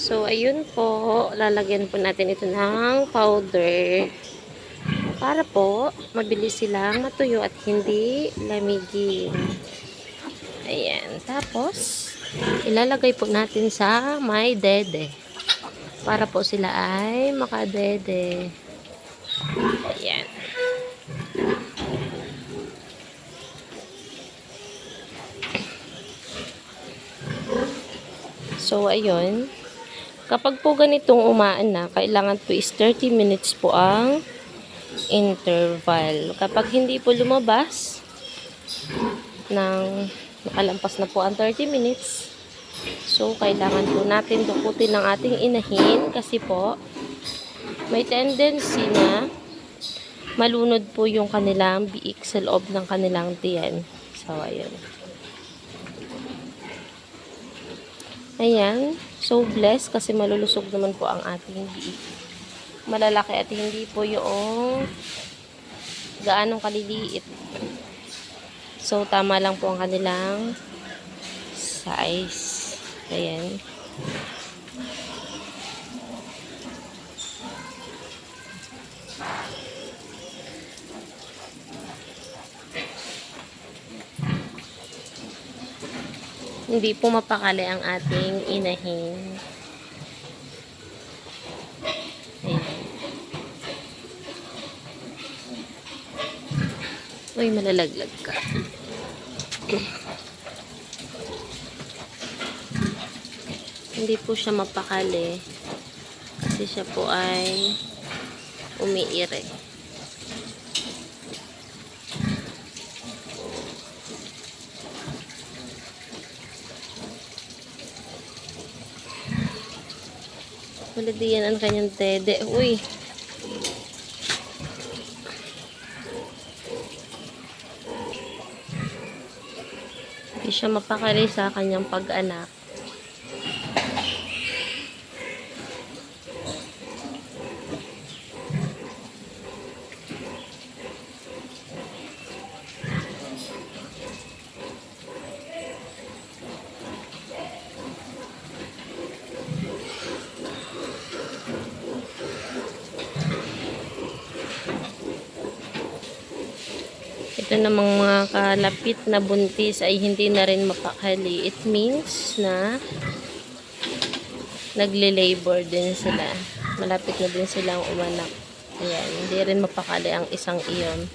So, ayun po. Lalagyan po natin ito ng powder. Para po, mabilis silang matuyo at hindi lamigin. Ayan. Tapos, ilalagay po natin sa may dede. Para po sila ay makadede. Ayan. So, ayun. Kapag po ganitong umaan na, kailangan po is 30 minutes po ang interval. Kapag hindi po lumabas ng nakalampas na po ang 30 minutes, so, kailangan po natin dukutin ng ating inahin kasi po, may tendency na malunod po yung kanilang biik sa loob ng kanilang tiyan. So, ayun. Ayan. So, blessed kasi malulusog naman po ang ating biik. Malalaki at hindi po yung gaanong kaliliit. So, tama lang po ang kanilang size. Ayan. Hindi po mapakali ang ating inahin. Ayan. Uy, malalaglag ka. Hindi po siya mapakali kasi siya po ay umiire. Wala diyan ang kanyang dede. Uy. Hindi siya mapakali sa kanyang pag-anak. Ito namang mga kalapit na buntis ay hindi na rin mapakali. It means na nagle-labor din sila. Malapit na din silang umanak. Ayan, hindi rin mapakali ang isang iyon.